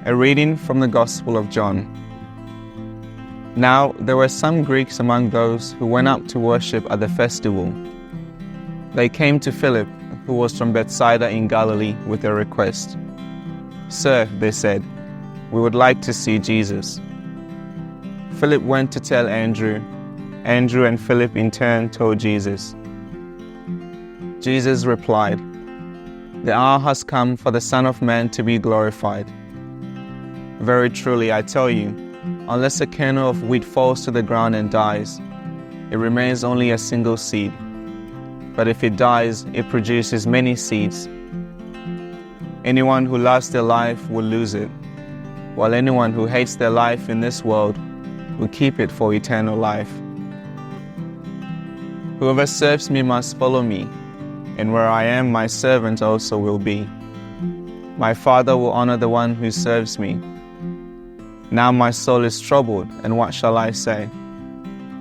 A reading from the Gospel of John. Now there were some Greeks among those who went up to worship at the festival. They came to Philip, who was from Bethsaida in Galilee, with a request. "Sir," they said, "we would like to see Jesus." Philip went to tell Andrew. Andrew and Philip in turn told Jesus. Jesus replied, "The hour has come for the Son of Man to be glorified. Very truly, I tell you, unless a kernel of wheat falls to the ground and dies, it remains only a single seed. But if it dies, it produces many seeds. Anyone who loves their life will lose it, while anyone who hates their life in this world will keep it for eternal life. Whoever serves me must follow me, and where I am, my servant also will be. My Father will honor the one who serves me. Now my soul is troubled, and what shall I say?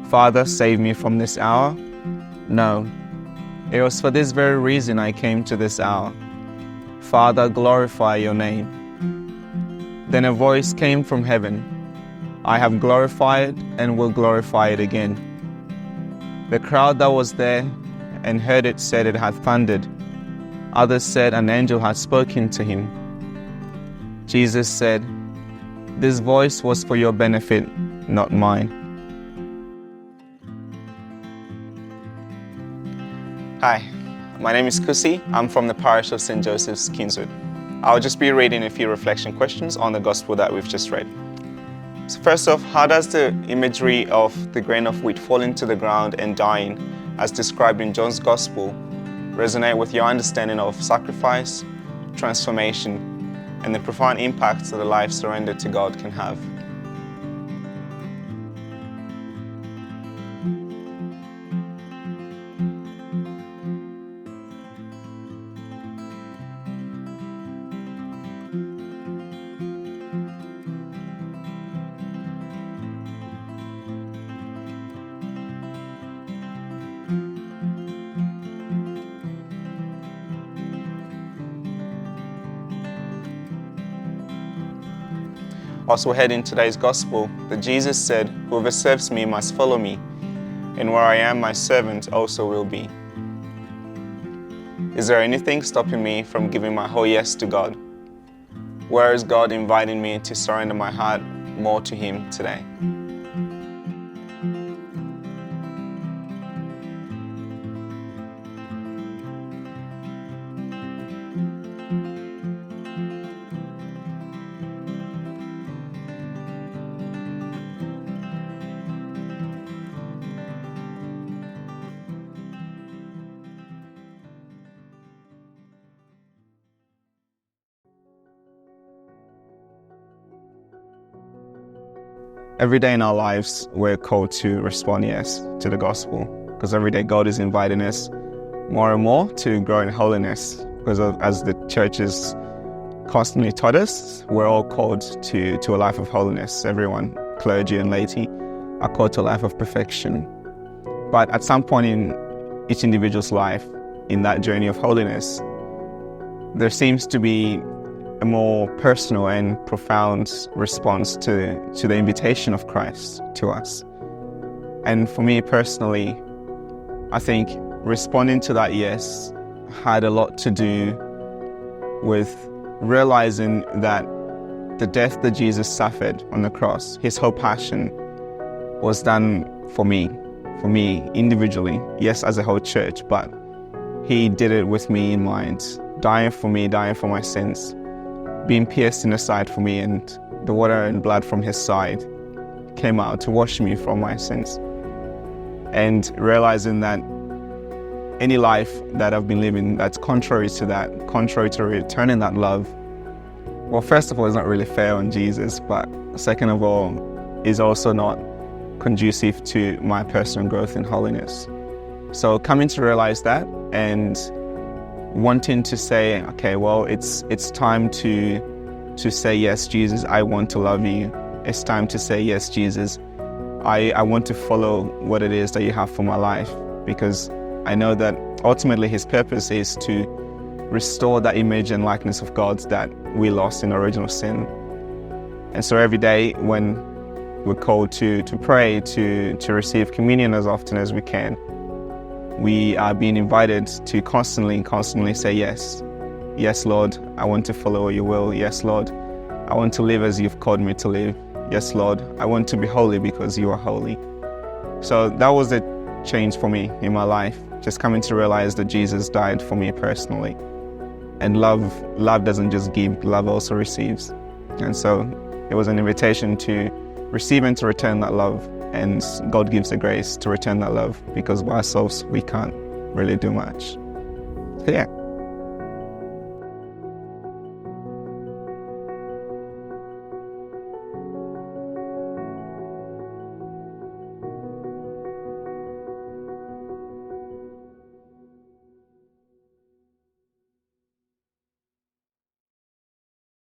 Father, save me from this hour? No, it was for this very reason I came to this hour. Father, glorify your name." Then a voice came from heaven, "I have glorified and will glorify it again." The crowd that was there and heard it said it had thundered. Others said an angel had spoken to him. Jesus said, "This voice was for your benefit, not mine." Hi, my name is Kusi. I'm from the parish of St. Joseph's, Kingswood. I'll just be reading a few reflection questions on the gospel that we've just read. So first off, how does the imagery of the grain of wheat falling to the ground and dying, as described in John's gospel, resonate with your understanding of sacrifice, transformation, and the profound impact that a life surrendered to God can have? Also heard in today's gospel that Jesus said, "Whoever serves me must follow me, and where I am, my servant also will be." Is there anything stopping me from giving my whole yes to God? Where is God inviting me to surrender my heart more to Him today? Every day in our lives, we're called to respond yes to the gospel, because every day God is inviting us more and more to grow in holiness, because as the church has constantly taught us, we're all called to a life of holiness. Everyone, clergy and laity, are called to a life of perfection. But at some point in each individual's life, in that journey of holiness, there seems to be a more personal and profound response to the invitation of Christ to us. And for me personally, I think responding to that yes had a lot to do with realizing that the death that Jesus suffered on the cross, His whole passion, was done for me individually, yes, as a whole church, but He did it with me in mind, dying for me, dying for my sins, being pierced in the side for me, and the water and blood from His side came out to wash me from my sins. And realizing that any life that I've been living that's contrary to that, contrary to returning that love, well, first of all, it's not really fair on Jesus, but second of all, is also not conducive to my personal growth in holiness. So coming to realize that and wanting to say, okay, well, it's time to say, yes, Jesus, I want to love you. It's time to say, yes, Jesus, I want to follow what it is that you have for my life, because I know that ultimately His purpose is to restore that image and likeness of God that we lost in original sin. And so every day when we're called to pray, to receive communion as often as we can, we are being invited to constantly say yes. Yes, Lord, I want to follow your will. Yes, Lord, I want to live as you've called me to live. Yes, Lord, I want to be holy because you are holy. So that was a change for me in my life, just coming to realize that Jesus died for me personally. And love doesn't just give, love also receives. And so it was an invitation to receive and to return that love. And God gives the grace to return that love, because by ourselves we can't really do much. So yeah.